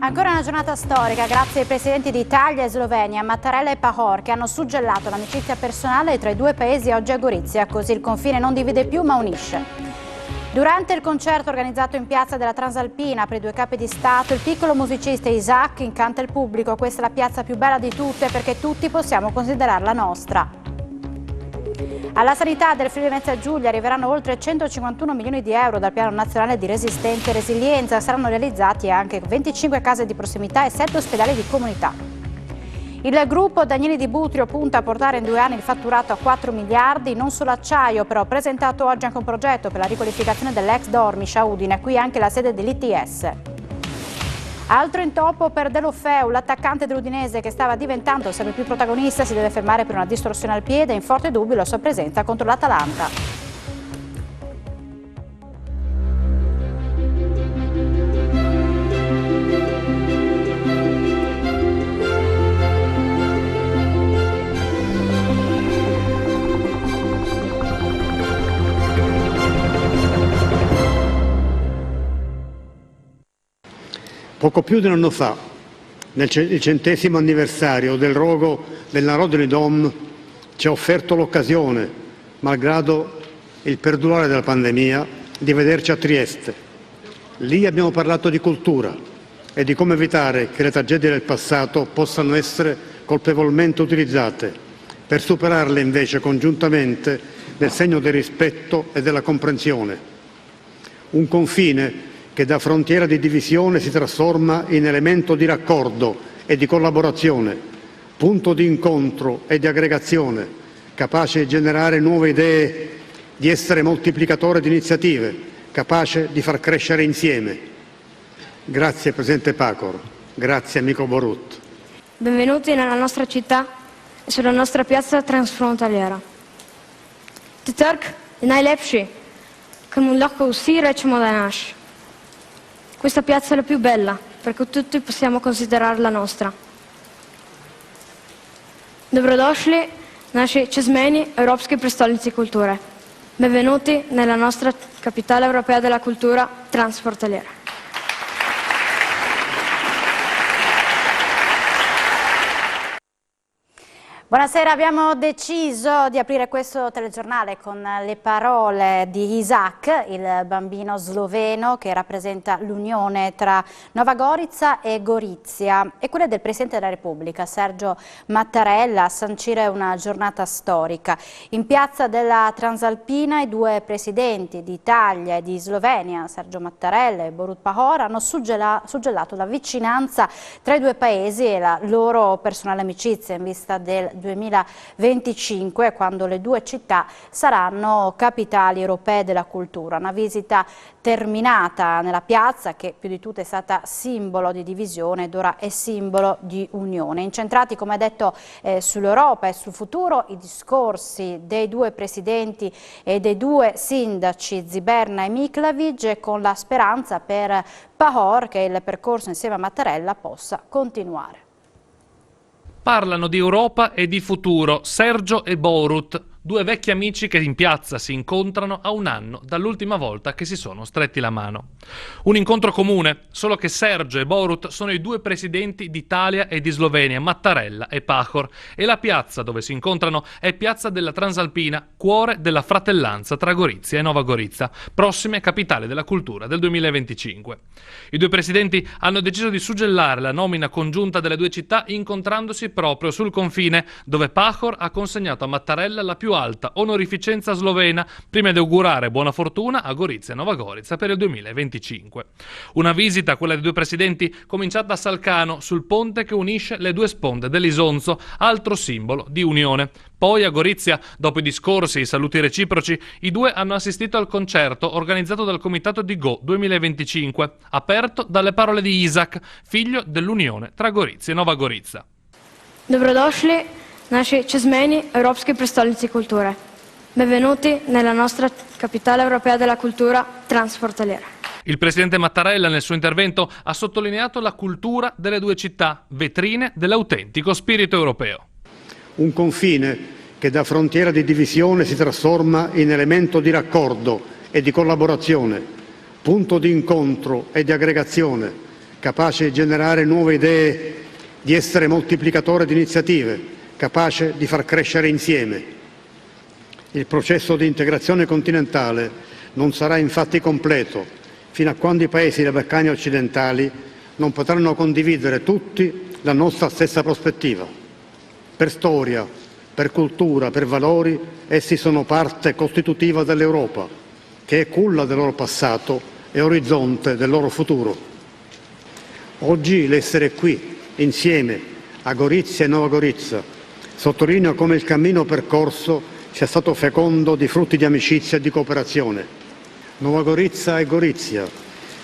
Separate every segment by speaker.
Speaker 1: Ancora una giornata storica grazie ai presidenti di Italia e Slovenia, Mattarella e Pahor, che hanno suggellato l'amicizia personale tra i due paesi oggi a Gorizia, così il confine non divide più ma unisce. Durante il concerto organizzato in piazza della Transalpina per i due capi di Stato, il piccolo musicista Isaac incanta il pubblico. Questa è la piazza più bella di tutte perché tutti possiamo considerarla nostra. Alla sanità del Friuli Venezia Giulia arriveranno oltre 151 milioni di euro dal Piano Nazionale di Resistenza e Resilienza. Saranno realizzati anche 25 case di prossimità e 7 ospedali di comunità. Il gruppo Danieli di Butrio punta a portare in 2 anni il fatturato a 4 miliardi, non solo acciaio, però presentato oggi anche un progetto per la riqualificazione dell'ex Dormish a Udine, qui anche la sede dell'ITS. Altro intoppo per De Lofeu, l'attaccante dell'Udinese che stava diventando sempre più protagonista, si deve fermare per una distorsione al piede, in forte dubbio la sua presenza contro l'Atalanta.
Speaker 2: Poco più di un anno fa, il 100° anniversario del rogo del Narodny Dom, ci ha offerto l'occasione, malgrado il perdurare della pandemia, di vederci a Trieste. Lì abbiamo parlato di cultura e di come evitare che le tragedie del passato possano essere colpevolmente utilizzate, per superarle invece congiuntamente nel segno del rispetto e della comprensione. Un confine che da frontiera di divisione si trasforma in elemento di raccordo e di collaborazione, punto di incontro e di aggregazione, capace di generare nuove idee, di essere moltiplicatore di iniziative, capace di far crescere insieme. Grazie Presidente Pahor, grazie amico Borut.
Speaker 3: Benvenuti nella nostra città e sulla nostra piazza transfrontaliera. Ti trg je najlepši, ker mu lahko vsi rečemo da je naš. Questa piazza è la più bella, perché tutti possiamo considerarla nostra. Dobrodošli naši čezmejni evropski prestolnici kulture. Benvenuti nella nostra capitale europea della cultura transfrontaliera.
Speaker 1: Buonasera, abbiamo deciso di aprire questo telegiornale con le parole di Isaac, il bambino sloveno che rappresenta l'unione tra Nova Gorica e Gorizia, e quelle del Presidente della Repubblica, Sergio Mattarella, a sancire una giornata storica. In piazza della Transalpina i due presidenti di Italia e di Slovenia, Sergio Mattarella e Borut Pahor, hanno suggellato la vicinanza tra i due paesi e la loro personale amicizia in vista del 2025, quando le due città saranno capitali europee della cultura. Una visita terminata nella piazza che più di tutto è stata simbolo di divisione ed ora è simbolo di unione. Incentrati, come detto, sull'Europa e sul futuro, i discorsi dei due presidenti e dei due sindaci Ziberna e Miklavic, con la speranza per Pahor che il percorso insieme a Mattarella possa continuare.
Speaker 4: Parlano di Europa e di futuro, Sergio e Borut, due vecchi amici che in piazza si incontrano a un anno dall'ultima volta che si sono stretti la mano. Un incontro comune, solo che Sergio e Borut sono i due presidenti d'Italia e di Slovenia, Mattarella e Pahor, e la piazza dove si incontrano è Piazza della Transalpina, cuore della fratellanza tra Gorizia e Nova Gorica, prossime capitali della cultura del 2025. I due presidenti hanno deciso di suggellare la nomina congiunta delle due città incontrandosi proprio sul confine, dove Pahor ha consegnato a Mattarella la più alta onorificenza slovena prima di augurare buona fortuna a Gorizia e Nova Gorica per il 2025. Una visita, quella dei due presidenti, cominciata a Salcano, sul ponte che unisce le due sponde dell'Isonzo, altro simbolo di unione. Poi a Gorizia, dopo i discorsi e i saluti reciproci, i due hanno assistito al concerto organizzato dal Comitato di Go 2025, aperto dalle parole di Isaac, figlio dell'unione tra Gorizia e Nova Gorica.
Speaker 3: Dobrodošli naši čezmejni evropski prestolnici kulture. Benvenuti nella nostra capitale europea della cultura transfrontaliera.
Speaker 4: Il presidente Mattarella nel suo intervento ha sottolineato la cultura delle due città, vetrine dell'autentico spirito europeo.
Speaker 2: Un confine che da frontiera di divisione si trasforma in elemento di raccordo e di collaborazione, punto di incontro e di aggregazione, capace di generare nuove idee, di essere moltiplicatore di iniziative, capace di far crescere insieme. Il processo di integrazione continentale non sarà infatti completo fino a quando i paesi dei Balcani occidentali non potranno condividere tutti la nostra stessa prospettiva. Per storia, per cultura, per valori, essi sono parte costitutiva dell'Europa, che è culla del loro passato e orizzonte del loro futuro. Oggi l'essere qui, insieme, a Gorizia e Nova Gorica, sottolinea come il cammino percorso sia stato fecondo di frutti di amicizia e di cooperazione. Nova Gorica e Gorizia,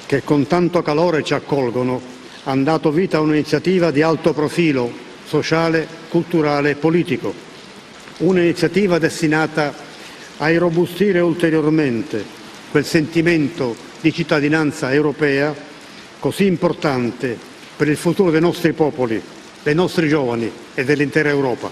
Speaker 2: che con tanto calore ci accolgono, hanno dato vita a un'iniziativa di alto profilo sociale, culturale e politico. Un'iniziativa destinata a irrobustire ulteriormente quel sentimento di cittadinanza europea così importante per il futuro dei nostri popoli, dei nostri giovani e dell'intera Europa.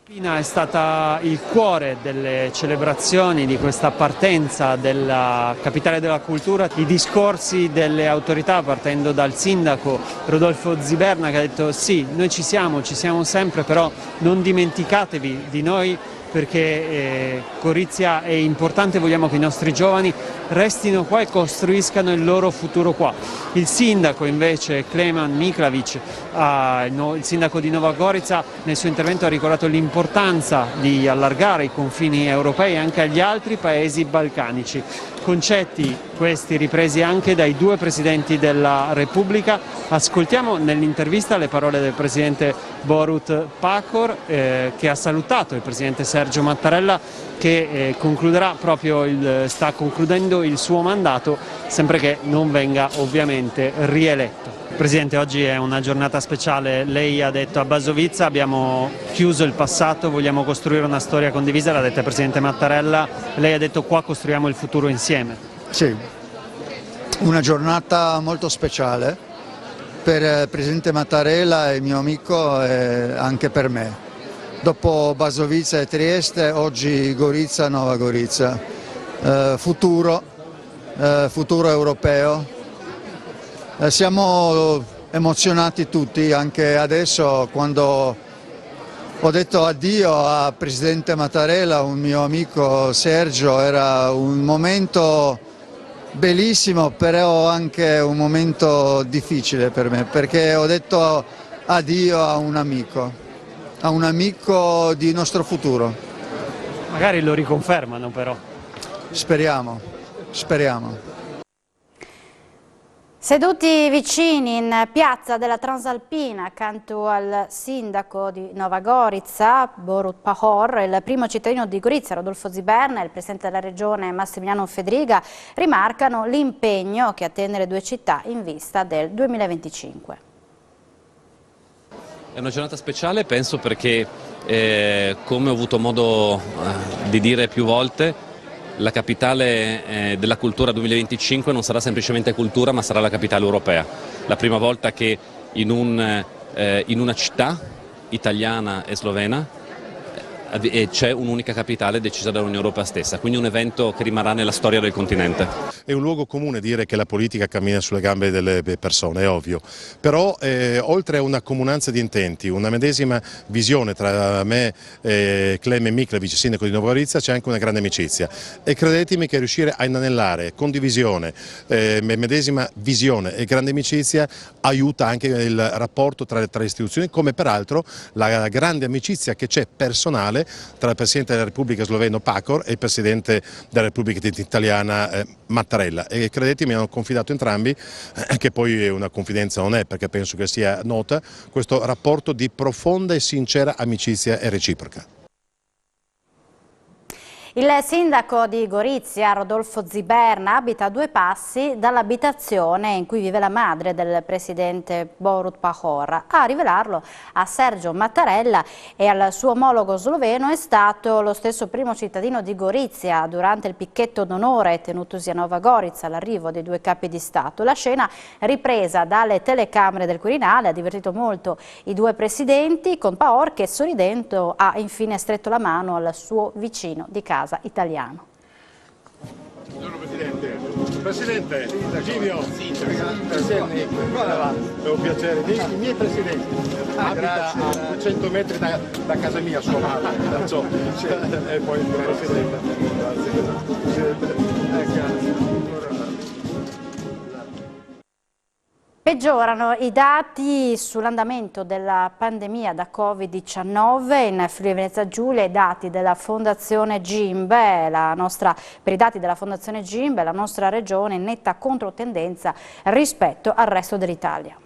Speaker 5: È stata il cuore delle celebrazioni di questa partenza della capitale della cultura, i discorsi delle autorità partendo dal sindaco Rodolfo Ziberna che ha detto sì, noi ci siamo sempre, però non dimenticatevi di noi perché Gorizia è importante, vogliamo che i nostri giovani restino qua e costruiscano il loro futuro qua. Il sindaco invece, Kleman Miklavic, il sindaco di Nova Gorica, nel suo intervento ha ricordato l'importanza di allargare i confini europei anche agli altri paesi balcanici. Concetti questi ripresi anche dai due presidenti della Repubblica. Ascoltiamo nell'intervista le parole del presidente Borut Pahor che ha salutato il presidente Sergio Mattarella che sta concludendo il suo mandato sempre che non venga ovviamente rieletto. Presidente, oggi è una giornata speciale, lei ha detto a Basovizza abbiamo chiuso il passato, vogliamo costruire una storia condivisa, l'ha detto il Presidente Mattarella, lei ha detto qua costruiamo il futuro insieme.
Speaker 6: Sì, una giornata molto speciale per il Presidente Mattarella, il mio amico e anche per me. Dopo Basovizza e Trieste, oggi Gorizia, Nova Gorica, futuro europeo. Siamo emozionati tutti, anche adesso quando ho detto addio a Presidente Mattarella, un mio amico Sergio, era un momento bellissimo, però anche un momento difficile per me, perché ho detto addio a un amico di nostro futuro.
Speaker 5: Magari lo riconfermano però.
Speaker 6: Speriamo.
Speaker 1: Seduti vicini in piazza della Transalpina accanto al sindaco di Nova Gorica, Borut Pahor, il primo cittadino di Gorizia, Rodolfo Ziberna, e il presidente della regione Massimiliano Fedriga rimarcano l'impegno che attende le due città in vista del 2025.
Speaker 7: È una giornata speciale, penso, perché come ho avuto modo di dire più volte, la capitale della cultura 2025 non sarà semplicemente cultura, ma sarà la capitale europea. La prima volta che in una città italiana e slovena c'è un'unica capitale decisa dall'Unione Europea stessa, quindi un evento che rimarrà nella storia del continente.
Speaker 8: È un luogo comune dire che la politica cammina sulle gambe delle persone, è ovvio, però oltre a una comunanza di intenti, una medesima visione tra me e Klemen Miklavic, sindaco di Nova Gorica, c'è anche una grande amicizia e credetemi che riuscire a inanellare condivisione, medesima visione e grande amicizia aiuta anche il rapporto tra le istituzioni, come peraltro la grande amicizia che c'è personale tra il Presidente della Repubblica sloveno Pahor e il Presidente della Repubblica italiana Mattarella, e credetemi, hanno confidato entrambi, che poi una confidenza non è perché penso che sia nota, questo rapporto di profonda e sincera amicizia e reciproca.
Speaker 1: Il sindaco di Gorizia, Rodolfo Ziberna, abita a 2 passi dall'abitazione in cui vive la madre del presidente Borut Pahor. A rivelarlo a Sergio Mattarella e al suo omologo sloveno è stato lo stesso primo cittadino di Gorizia durante il picchetto d'onore tenutosi a Nova Gorica all'arrivo dei 2 capi di Stato. La scena, ripresa dalle telecamere del Quirinale, ha divertito molto i 2 presidenti, con Pahor che sorridendo ha infine stretto la mano al suo vicino di casa italiano.
Speaker 8: Buongiorno Presidente. Presidente, Livio. Buonasera, come va? È un piacere. I miei presidenti abita a 200 metri da casa mia, sua madre, perciò e poi il presidente. Grazie.
Speaker 1: Peggiorano i dati sull'andamento della pandemia da Covid-19 in Friuli Venezia Giulia. I dati della Fondazione Gimbe, per i dati della Fondazione Gimbe, la nostra regione in netta controtendenza rispetto al resto dell'Italia.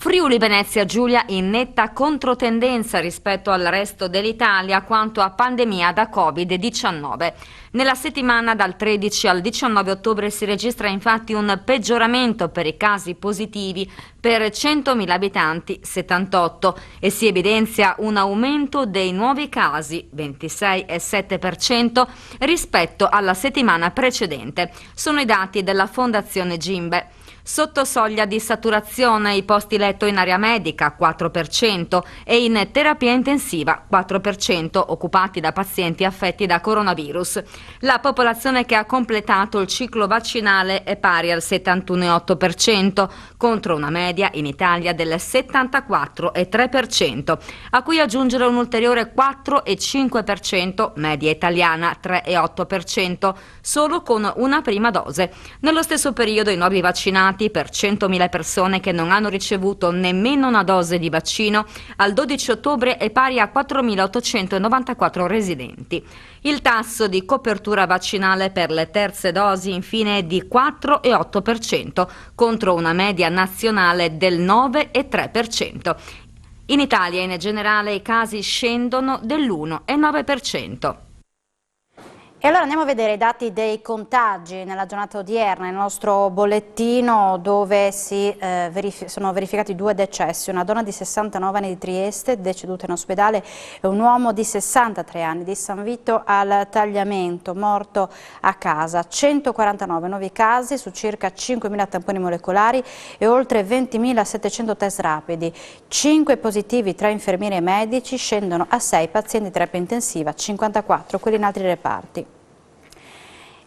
Speaker 9: Friuli Venezia Giulia in netta controtendenza rispetto al resto dell'Italia quanto a pandemia da Covid-19. Nella settimana dal 13 al 19 ottobre si registra infatti un peggioramento per i casi positivi per 100.000 abitanti, 78, e si evidenzia un aumento dei nuovi casi, 26,7%, rispetto alla settimana precedente. Sono i dati della Fondazione Gimbe. Sotto soglia di saturazione i posti letto in area medica 4% e in terapia intensiva 4% occupati da pazienti affetti da coronavirus. La popolazione che ha completato il ciclo vaccinale è pari al 71,8% contro una media in Italia del 74,3%, a cui aggiungere un ulteriore 4,5% media italiana 3,8% solo con una prima dose. Nello stesso periodo i nuovi vaccinati per 100.000 persone che non hanno ricevuto nemmeno una dose di vaccino al 12 ottobre è pari a 4.894 residenti. Il tasso di copertura vaccinale per le terze dosi infine è di 4,8% contro una media nazionale del 9,3%. In Italia in generale i casi scendono dell'1,9%.
Speaker 1: E allora andiamo a vedere i dati dei contagi nella giornata odierna, nel nostro bollettino, dove sono verificati 2 decessi, una donna di 69 anni di Trieste, deceduta in ospedale, e un uomo di 63 anni di San Vito al Tagliamento, morto a casa. 149 nuovi casi su circa 5.000 tamponi molecolari e oltre 20.700 test rapidi. 5 positivi tra infermieri e medici, scendono a 6 pazienti di terapia intensiva, 54 quelli in altri reparti.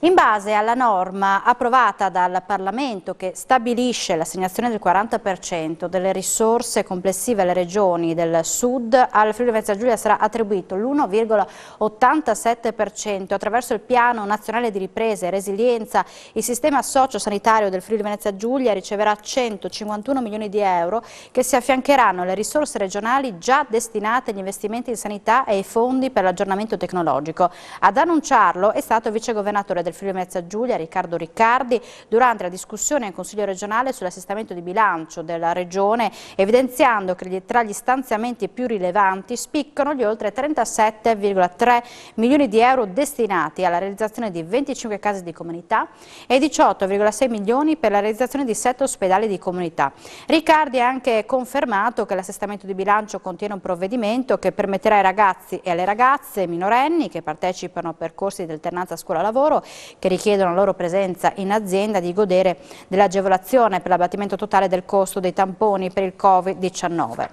Speaker 1: In base alla norma approvata dal Parlamento che stabilisce l'assegnazione del 40% delle risorse complessive alle regioni del Sud, al Friuli Venezia Giulia sarà attribuito l'1,87% attraverso il Piano Nazionale di Ripresa e Resilienza. Il sistema sociosanitario del Friuli Venezia Giulia riceverà 151 milioni di euro che si affiancheranno alle risorse regionali già destinate agli investimenti in sanità e ai fondi per l'aggiornamento tecnologico. Ad annunciarlo è stato il vicegovernatore del Friuli Venezia Giulia, Riccardo Riccardi, durante la discussione in Consiglio regionale sull'assestamento di bilancio della regione, evidenziando che tra gli stanziamenti più rilevanti spiccano gli oltre 37,3 milioni di euro destinati alla realizzazione di 25 case di comunità e 18,6 milioni per la realizzazione di 7 ospedali di comunità. Riccardi ha anche confermato che l'assestamento di bilancio contiene un provvedimento che permetterà ai ragazzi e alle ragazze minorenni che partecipano a percorsi di alternanza scuola-lavoro che richiedono la loro presenza in azienda di godere dell'agevolazione per l'abbattimento totale del costo dei tamponi per il Covid-19.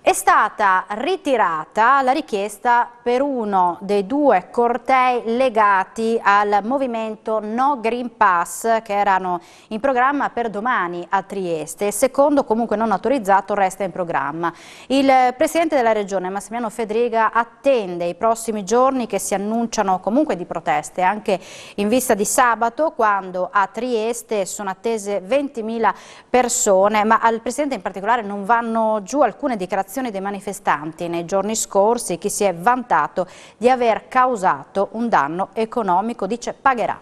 Speaker 1: È stata ritirata la richiesta per uno dei 2 cortei legati al movimento No Green Pass che erano in programma per domani a Trieste. Il secondo, comunque non autorizzato, resta in programma. Il Presidente della Regione, Massimiliano Fedriga, attende i prossimi giorni che si annunciano comunque di proteste, anche in vista di sabato, quando a Trieste sono attese 20.000 persone, ma al Presidente in particolare non vanno giù alcune dichiarazioni dei manifestanti. Nei giorni scorsi chi si è vantato di aver causato un danno economico dice pagherà.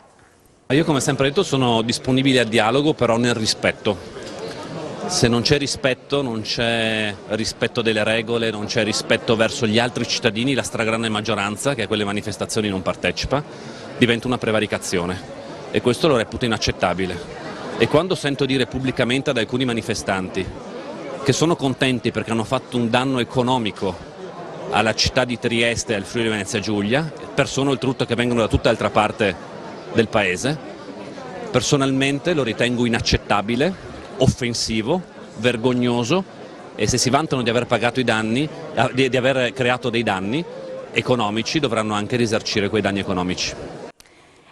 Speaker 7: Io come sempre detto sono disponibile al dialogo, però nel rispetto. Se non c'è rispetto, non c'è rispetto delle regole, non c'è rispetto verso gli altri cittadini, la stragrande maggioranza che a quelle manifestazioni non partecipa, diventa una prevaricazione e questo lo reputo inaccettabile. E quando sento dire pubblicamente ad alcuni manifestanti che sono contenti perché hanno fatto un danno economico alla città di Trieste e al Friuli Venezia Giulia, persone oltretutto che vengono da tutta altra parte del paese, personalmente lo ritengo inaccettabile, offensivo, vergognoso e se si vantano di aver pagato i danni, di aver creato dei danni economici, dovranno anche risarcire quei danni economici.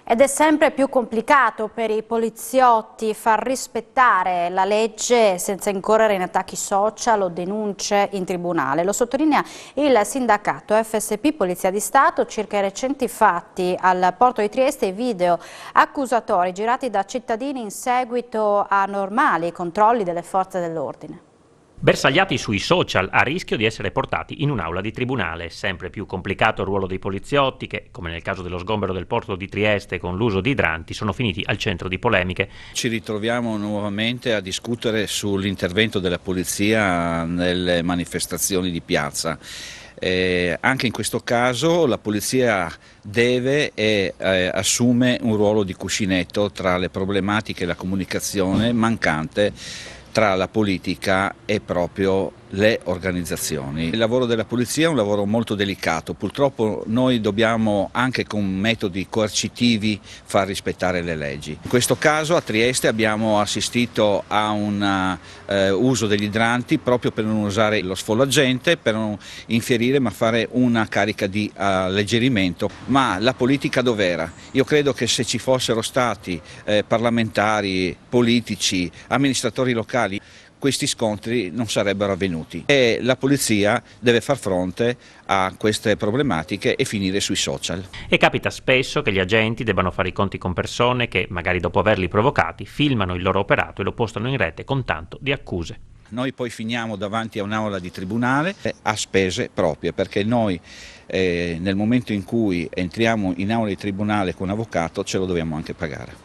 Speaker 1: Ed è sempre più complicato per i poliziotti far rispettare la legge senza incorrere in attacchi social o denunce in tribunale. Lo sottolinea il sindacato FSP Polizia di Stato circa i recenti fatti al porto di Trieste e i video accusatori girati da cittadini in seguito a normali controlli delle forze dell'ordine.
Speaker 10: Bersagliati sui social, a rischio di essere portati in un'aula di tribunale. Sempre più complicato il ruolo dei poliziotti che, come nel caso dello sgombero del porto di Trieste con l'uso di idranti, sono finiti al centro di polemiche.
Speaker 11: Ci ritroviamo nuovamente a discutere sull'intervento della polizia nelle manifestazioni di piazza. Anche in questo caso la polizia deve e assume un ruolo di cuscinetto tra le problematiche e la comunicazione mancante tra la politica e proprio le organizzazioni. Il lavoro della polizia è un lavoro molto delicato, purtroppo noi dobbiamo anche con metodi coercitivi far rispettare le leggi. In questo caso a Trieste abbiamo assistito a un uso degli idranti proprio per non usare lo sfollagente, per non infierire ma fare una carica di alleggerimento. Ma la politica dov'era? Io credo che se ci fossero stati parlamentari, politici, amministratori locali, questi scontri non sarebbero avvenuti e la polizia deve far fronte a queste problematiche e finire sui social.
Speaker 10: E capita spesso che gli agenti debbano fare i conti con persone che, magari dopo averli provocati, filmano il loro operato e lo postano in rete con tanto di accuse.
Speaker 11: Noi poi finiamo davanti a un'aula di tribunale a spese proprie, perché noi nel momento in cui entriamo in aula di tribunale con avvocato ce lo dobbiamo anche pagare.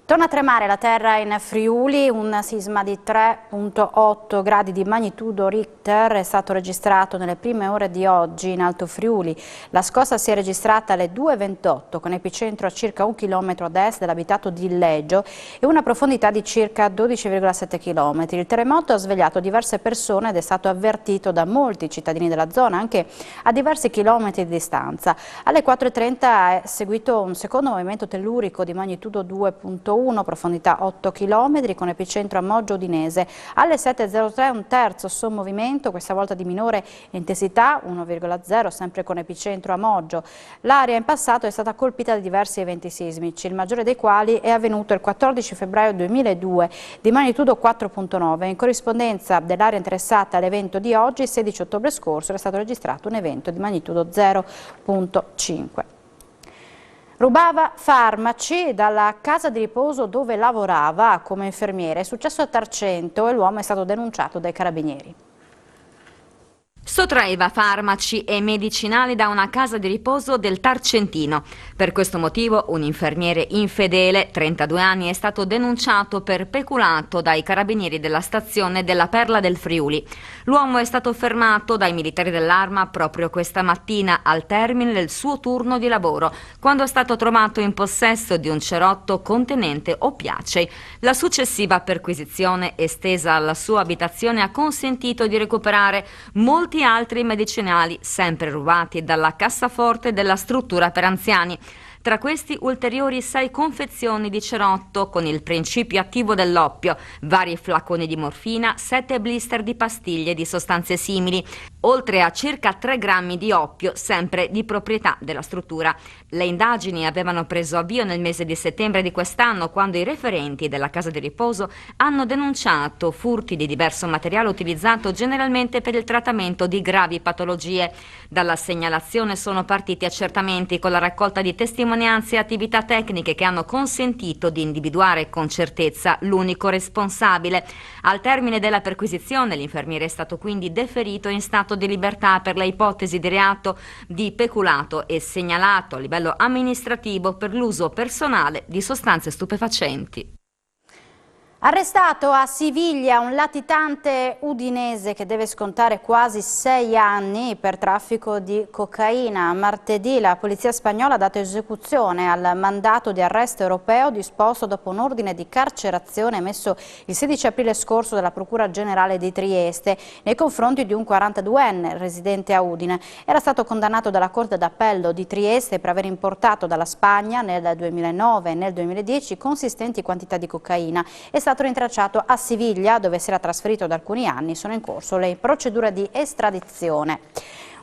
Speaker 1: Torna a tremare la terra in Friuli, un sisma di 3,8 gradi di magnitudo Richter è stato registrato nelle prime ore di oggi in Alto Friuli. La scossa si è registrata alle 2,28 con epicentro a circa 1 chilometro ad est dell'abitato di Illeggio e una profondità di circa 12,7 km. Il terremoto ha svegliato diverse persone ed è stato avvertito da molti cittadini della zona, anche a diversi chilometri di distanza. Alle 4,30 è seguito un secondo movimento tellurico di magnitudo 2,1, profondità 8 km con epicentro a Moggio Udinese. Alle 7.03 un terzo sommovimento, questa volta di minore intensità 1,0, sempre con epicentro a Moggio. L'area in passato è stata colpita da diversi eventi sismici, il maggiore dei quali è avvenuto il 14 febbraio 2002 di magnitudo 4,9. In corrispondenza dell'area interessata all'evento di oggi, il 16 ottobre scorso, era stato registrato un evento di magnitudo 0,5. Rubava farmaci dalla casa di riposo dove lavorava come infermiere. È successo a Tarcento e l'uomo è stato denunciato dai carabinieri.
Speaker 9: Sottraeva farmaci e medicinali da una casa di riposo del Tarcentino. Per questo motivo un infermiere infedele, 32 anni, è stato denunciato per peculato dai carabinieri della stazione della Perla del Friuli. L'uomo è stato fermato dai militari dell'Arma proprio questa mattina al termine del suo turno di lavoro, quando è stato trovato in possesso di un cerotto contenente oppiacei. La successiva perquisizione estesa alla sua abitazione ha consentito di recuperare molti altri medicinali sempre rubati dalla cassaforte della struttura per anziani. Tra questi ulteriori 6 confezioni di cerotto con il principio attivo dell'oppio, vari flaconi di morfina, 7 blister di pastiglie di sostanze simili, oltre a circa 3 grammi di oppio, sempre di proprietà della struttura. Le indagini avevano preso avvio nel mese di settembre di quest'anno, quando i referenti della casa di riposo hanno denunciato furti di diverso materiale utilizzato generalmente per il trattamento di gravi patologie. Dalla segnalazione sono partiti accertamenti con la raccolta di testimonianze e attività tecniche che hanno consentito di individuare con certezza l'unico responsabile. Al termine della perquisizione l'infermiere è stato quindi deferito in stato di libertà per le ipotesi di reato di peculato e segnalato a livello amministrativo per l'uso personale di sostanze stupefacenti.
Speaker 1: Arrestato a Siviglia un latitante udinese che deve scontare quasi 6 anni per traffico di cocaina. Martedì la polizia spagnola ha dato esecuzione al mandato di arresto europeo disposto dopo un ordine di carcerazione emesso il 16 aprile scorso dalla Procura Generale di Trieste nei confronti di un 42enne residente a Udine. Era stato condannato dalla Corte d'Appello di Trieste per aver importato dalla Spagna nel 2009 e nel 2010 consistenti quantità di cocaina. È stato rintracciato a Siviglia, dove si era trasferito da alcuni anni. Sono in corso le procedure di estradizione.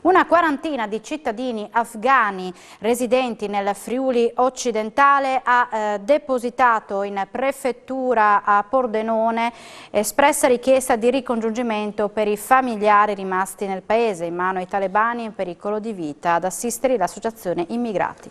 Speaker 1: Una quarantina di cittadini afghani residenti nel Friuli occidentale ha depositato in prefettura a Pordenone espressa richiesta di ricongiungimento per i familiari rimasti nel paese in mano ai talebani in pericolo di vita. Ad assistere l'associazione Immigrati.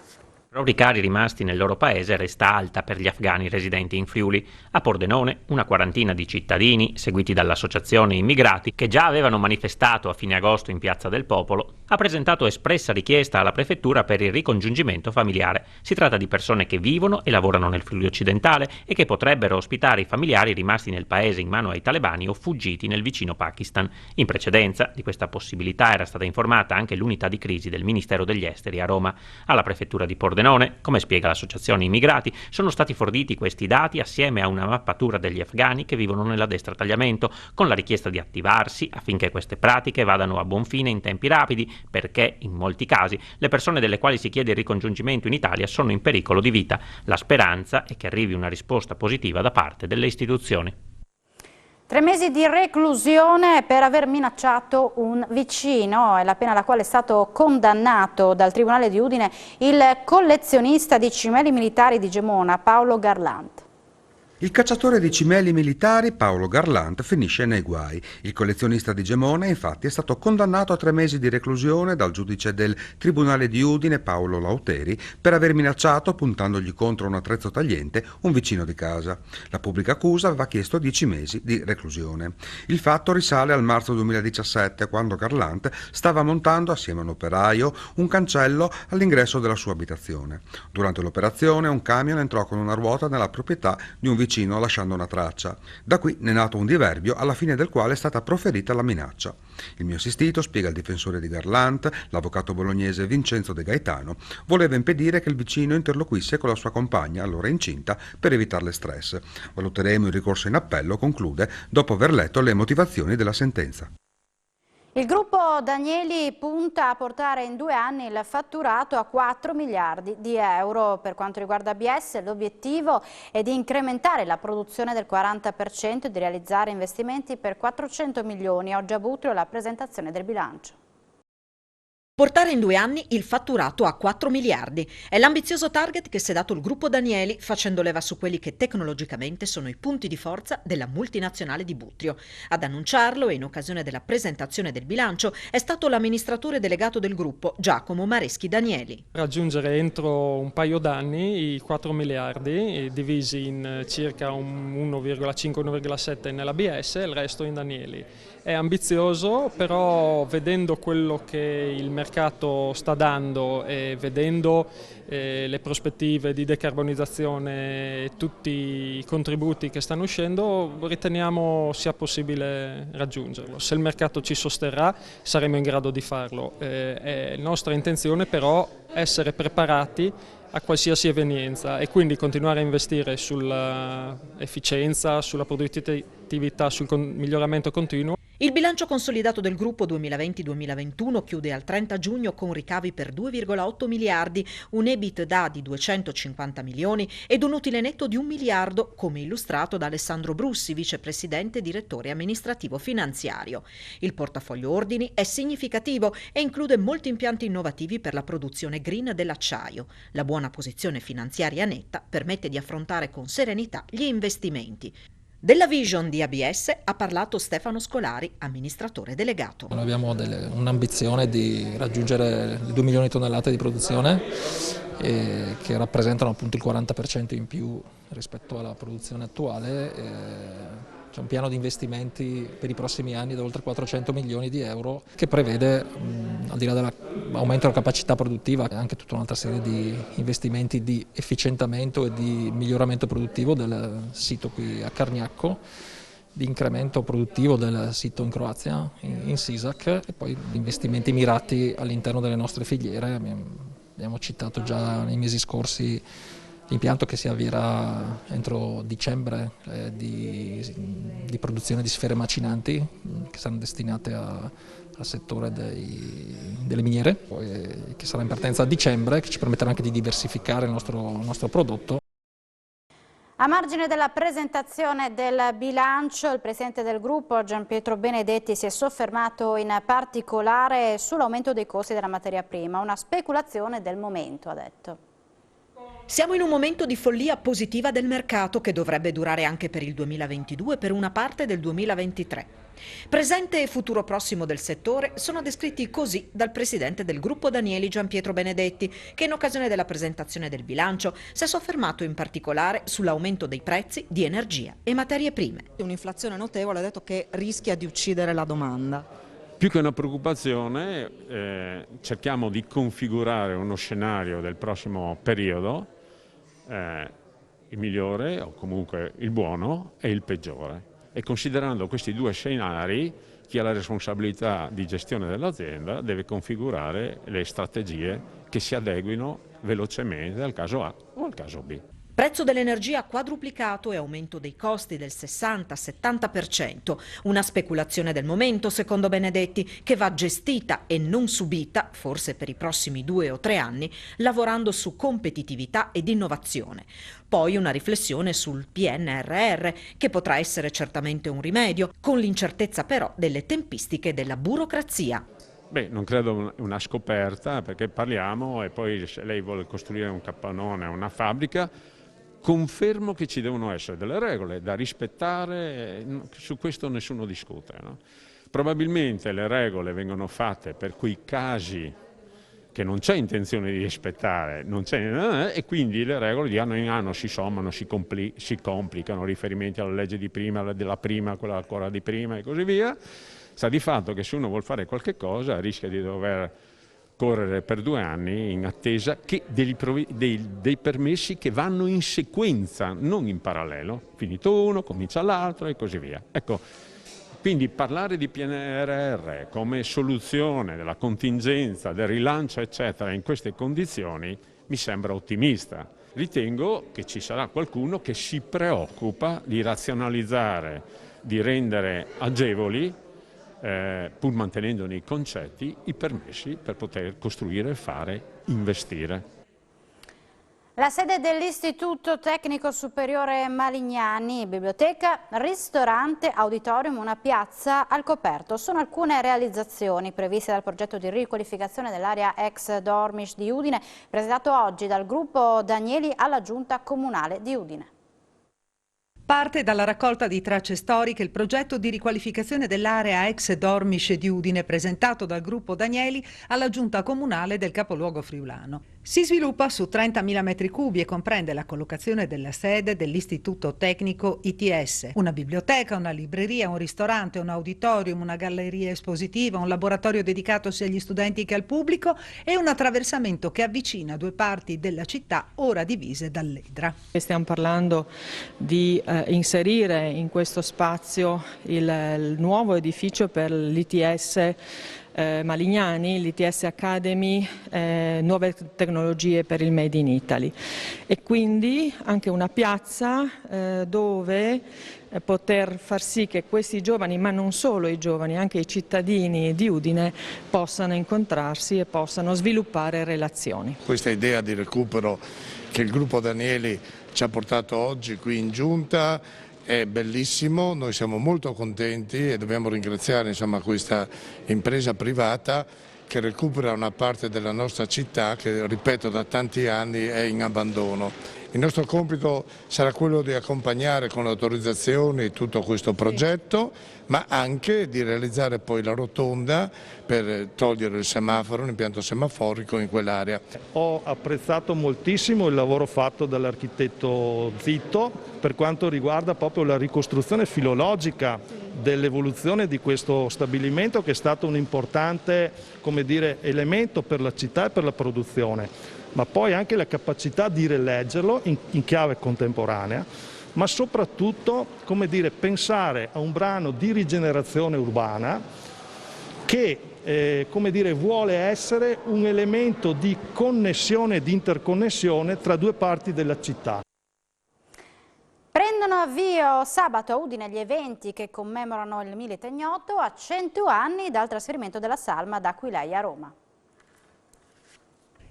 Speaker 10: Proprio i cari rimasti nel loro paese resta alta per gli afghani residenti in Friuli. A Pordenone una quarantina di cittadini, seguiti dall'associazione Immigrati, che già avevano manifestato a fine agosto in Piazza del Popolo, ha presentato espressa richiesta alla prefettura per il ricongiungimento familiare. Si tratta di persone che vivono e lavorano nel Friuli occidentale e che potrebbero ospitare i familiari rimasti nel paese in mano ai talebani o fuggiti nel vicino Pakistan. In precedenza di questa possibilità era stata informata anche l'unità di crisi del Ministero degli Esteri a Roma. Alla prefettura di Pordenone, come spiega l'associazione Immigrati, sono stati forniti questi dati assieme a una mappatura degli afghani che vivono nella destra tagliamento, con la richiesta di attivarsi affinché queste pratiche vadano a buon fine in tempi rapidi, perché in molti casi le persone delle quali si chiede il ricongiungimento in Italia sono in pericolo di vita. La speranza è che arrivi una risposta positiva da parte delle istituzioni.
Speaker 1: 3 mesi di reclusione per aver minacciato un vicino, è la pena alla quale è stato condannato dal Tribunale di Udine il collezionista di cimeli militari di Gemona, Paolo Garlant.
Speaker 12: Il cacciatore di cimeli militari Paolo Garlant finisce nei guai. Il collezionista di Gemona infatti è stato condannato a 3 mesi di reclusione dal giudice del Tribunale di Udine Paolo Lauteri per aver minacciato, puntandogli contro un attrezzo tagliente, un vicino di casa. La pubblica accusa aveva chiesto 10 mesi di reclusione. Il fatto risale al marzo 2017, quando Garlant stava montando assieme a un operaio un cancello all'ingresso della sua abitazione. Durante l'operazione un camion entrò con una ruota nella proprietà di un vicino lasciando una traccia. Da qui ne è nato un diverbio alla fine del quale è stata proferita la minaccia. Il mio assistito, spiega il difensore di Garlant, l'avvocato bolognese Vincenzo De Gaetano, voleva impedire che il vicino interloquisse con la sua compagna, allora incinta, per evitarle stress. Valuteremo il ricorso in appello, conclude, dopo aver letto le motivazioni della sentenza.
Speaker 1: Il gruppo Danieli punta a portare in 2 anni il fatturato a 4 miliardi di euro. Per quanto riguarda ABS, l'obiettivo è di incrementare la produzione del 40% e di realizzare investimenti per 400 milioni. Oggi a Butrio la presentazione del bilancio.
Speaker 13: Portare in 2 anni il fatturato a 4 miliardi. È l'ambizioso target che si è dato il gruppo Danieli, facendo leva su quelli che tecnologicamente sono i punti di forza della multinazionale di Butrio. Ad annunciarlo, e in occasione della presentazione del bilancio, è stato l'amministratore delegato del gruppo, Giacomo Mareschi Danieli.
Speaker 14: Raggiungere entro un paio d'anni i 4 miliardi, divisi in circa 1,5-1,7 nell'ABS e il resto in Danieli. È ambizioso, però vedendo quello che il mercato sta dando e vedendo le prospettive di decarbonizzazione e tutti i contributi che stanno uscendo, riteniamo sia possibile raggiungerlo. Se il mercato ci sosterrà saremo in grado di farlo. È nostra intenzione però essere preparati a qualsiasi evenienza e quindi continuare a investire sull'efficienza, sulla produttività, sul miglioramento continuo.
Speaker 13: Il bilancio consolidato del gruppo 2020-2021 chiude al 30 giugno con ricavi per 2,8 miliardi, un EBITDA di 250 milioni ed un utile netto di 1 miliardo, come illustrato da Alessandro Brussi, vicepresidente e direttore amministrativo finanziario. Il portafoglio ordini è significativo e include molti impianti innovativi per la produzione green dell'acciaio. La buona posizione finanziaria netta permette di affrontare con serenità gli investimenti. Della vision di ABS ha parlato Stefano Scolari, amministratore delegato.
Speaker 15: Noi abbiamo un'ambizione di raggiungere 2 milioni di tonnellate di produzione che rappresentano appunto il 40% in più rispetto alla produzione attuale. C'è un piano di investimenti per i prossimi anni da oltre 400 milioni di euro che prevede, al di là dell'aumento della capacità produttiva, anche tutta un'altra serie di investimenti di efficientamento e di miglioramento produttivo del sito qui a Cargnacco, di incremento produttivo del sito in Croazia, in Sisak, e poi investimenti mirati all'interno delle nostre filiere. Abbiamo citato già nei mesi scorsi l'impianto che si avvierà entro dicembre di produzione di sfere macinanti che saranno destinate al settore delle miniere, che sarà in partenza a dicembre, che ci permetterà anche di diversificare il nostro prodotto.
Speaker 1: A margine della presentazione del bilancio, il presidente del gruppo Gianpietro Benedetti si è soffermato in particolare sull'aumento dei costi della materia prima, una speculazione del momento, ha detto.
Speaker 13: Siamo in un momento di follia positiva del mercato che dovrebbe durare anche per il 2022 e per una parte del 2023. Presente e futuro prossimo del settore sono descritti così dal presidente del gruppo Danieli Gianpietro Benedetti, che in occasione della presentazione del bilancio si è soffermato in particolare sull'aumento dei prezzi di energia e materie prime.
Speaker 16: Un'inflazione notevole, ha detto che rischia di uccidere la domanda.
Speaker 17: Più che una preoccupazione, cerchiamo di configurare uno scenario del prossimo periodo, il migliore o comunque il buono e il peggiore. E considerando questi due scenari, chi ha la responsabilità di gestione dell'azienda deve configurare le strategie che si adeguino velocemente al caso A o al caso B.
Speaker 13: Prezzo dell'energia quadruplicato e aumento dei costi del 60-70%. Una speculazione del momento, secondo Benedetti, che va gestita e non subita, forse per i prossimi 2 o 3 anni, lavorando su competitività ed innovazione. Poi una riflessione sul PNRR, che potrà essere certamente un rimedio, con l'incertezza però delle tempistiche della burocrazia.
Speaker 17: Beh, non credo una scoperta, perché parliamo e poi se lei vuole costruire un capannone, una fabbrica, confermo che ci devono essere delle regole da rispettare, su questo nessuno discute, no? Probabilmente le regole vengono fatte per quei casi che non c'è intenzione di rispettare, e quindi le regole di anno in anno si sommano, si complicano, riferimenti alla legge di prima, della prima, quella ancora di prima e così via. Sta di fatto che se uno vuole fare qualche cosa rischia di dover correre per 2 anni in attesa che dei permessi che vanno in sequenza, non in parallelo. Finito uno, comincia l'altro e così via. Ecco, quindi parlare di PNRR come soluzione della contingenza, del rilancio, eccetera, in queste condizioni mi sembra ottimista. Ritengo che ci sarà qualcuno che si preoccupa di razionalizzare, di rendere agevoli, pur mantenendo nei concetti, i permessi per poter costruire, fare, investire.
Speaker 1: La sede dell'Istituto Tecnico Superiore Malignani, biblioteca, ristorante, auditorium, una piazza al coperto. Sono alcune realizzazioni previste dal progetto di riqualificazione dell'area ex Dormish di Udine, presentato oggi dal gruppo Danieli alla Giunta Comunale di Udine.
Speaker 18: Parte dalla raccolta di tracce storiche il progetto di riqualificazione dell'area ex Dormish di Udine presentato dal gruppo Danieli alla Giunta Comunale del capoluogo friulano. Si sviluppa su 30.000 metri cubi e comprende la collocazione della sede dell'Istituto Tecnico ITS, una biblioteca, una libreria, un ristorante, un auditorium, una galleria espositiva, un laboratorio dedicato sia agli studenti che al pubblico e un attraversamento che avvicina 2 parti della città ora divise dall'Edra.
Speaker 16: Stiamo parlando di inserire in questo spazio il nuovo edificio per l'ITS Malignani, l'ITS Academy, nuove tecnologie per il Made in Italy, e quindi anche una piazza dove poter far sì che questi giovani, ma non solo i giovani, anche i cittadini di Udine possano incontrarsi e possano sviluppare relazioni.
Speaker 19: Questa idea di recupero che il gruppo Danieli ci ha portato oggi qui in Giunta è bellissimo, noi siamo molto contenti e dobbiamo ringraziare questa impresa privata che recupera una parte della nostra città che, ripeto, da tanti anni è in abbandono. Il nostro compito sarà quello di accompagnare con le autorizzazioni tutto questo progetto, ma anche di realizzare poi la rotonda per togliere il semaforo, l'impianto semaforico in quell'area.
Speaker 20: Ho apprezzato moltissimo il lavoro fatto dall'architetto Zitto per quanto riguarda proprio la ricostruzione filologica dell'evoluzione di questo stabilimento, che è stato un importante, elemento per la città e per la produzione, ma poi anche la capacità di rileggerlo in chiave contemporanea, ma soprattutto pensare a un brano di rigenerazione urbana che vuole essere un elemento di connessione e di interconnessione tra 2 parti della città.
Speaker 1: Prendono avvio sabato a Udine gli eventi che commemorano il Milite Ignoto a 100 anni dal trasferimento della salma da Aquileia a Roma.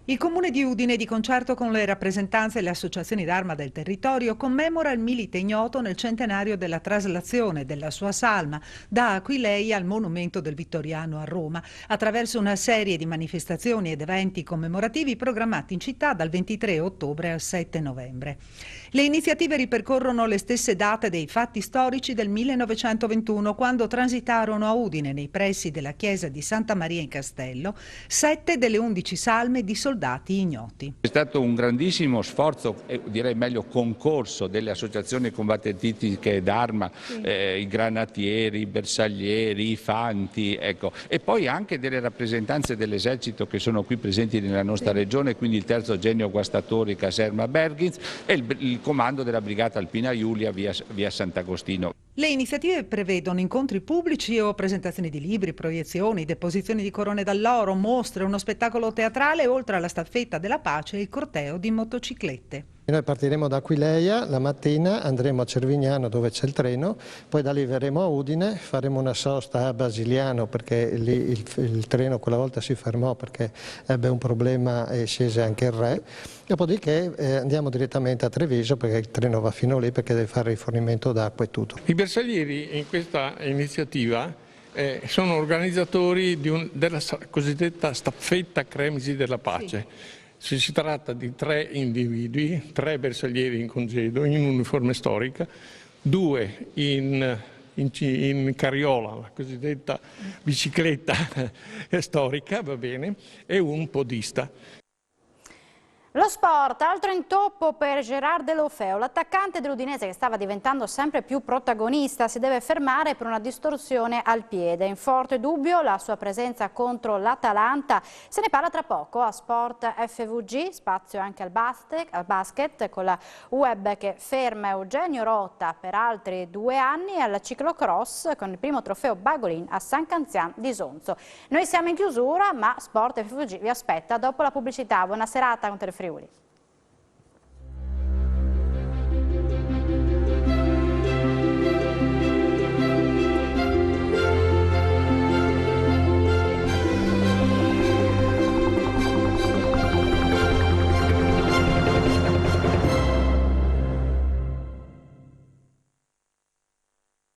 Speaker 18: Il Comune di Udine, di concerto con le rappresentanze e le associazioni d'arma del territorio, commemora il Milite Ignoto nel centenario della traslazione della sua salma da Aquileia al Monumento del Vittoriano a Roma, attraverso una serie di manifestazioni ed eventi commemorativi programmati in città dal 23 ottobre al 7 novembre. Le iniziative ripercorrono le stesse date dei fatti storici del 1921, quando transitarono a Udine, nei pressi della chiesa di Santa Maria in Castello, 7 delle 11 salme di soldati ignoti.
Speaker 21: È stato un grandissimo sforzo, direi meglio concorso, delle associazioni combattentistiche d'arma, i granatieri, i bersaglieri, i fanti, ecco. E poi anche delle rappresentanze dell'esercito che sono qui presenti nella nostra regione, quindi il 3° Genio Guastatori Caserma Berghins e il comando della Brigata Alpina Giulia via Sant'Agostino.
Speaker 18: Le iniziative prevedono incontri pubblici o presentazioni di libri, proiezioni, deposizioni di corone d'alloro, mostre, uno spettacolo teatrale, oltre alla staffetta della pace e il corteo di motociclette.
Speaker 22: Noi partiremo da Aquileia la mattina, andremo a Cervignano dove c'è il treno, poi da lì verremo a Udine, faremo una sosta a Basiliano perché lì il treno quella volta si fermò perché ebbe un problema e scese anche il re, dopodiché andiamo direttamente a Treviso perché il treno va fino lì perché deve fare rifornimento d'acqua e tutto.
Speaker 23: I bersaglieri in questa iniziativa sono organizzatori della cosiddetta staffetta Cremisi della Pace. Sì. Si tratta di 3 individui, 3 bersaglieri in congedo, in uniforme storica, 2 in carriola, la cosiddetta bicicletta storica, va bene, e un podista.
Speaker 1: Lo sport, altro intoppo per Gerard Deulofeu. L'attaccante dell'Udinese, che stava diventando sempre più protagonista, si deve fermare per una distorsione al piede. In forte dubbio la sua presenza contro l'Atalanta. Se ne parla tra poco a Sport FVG, spazio anche al basket con la UEB che ferma Eugenio Rotta per altri 2 anni e al ciclocross con il primo trofeo Bagolin a San Canzian di Sonzo. Noi siamo in chiusura, ma Sport FVG vi aspetta dopo la pubblicità. Buona serata con Telefriuli.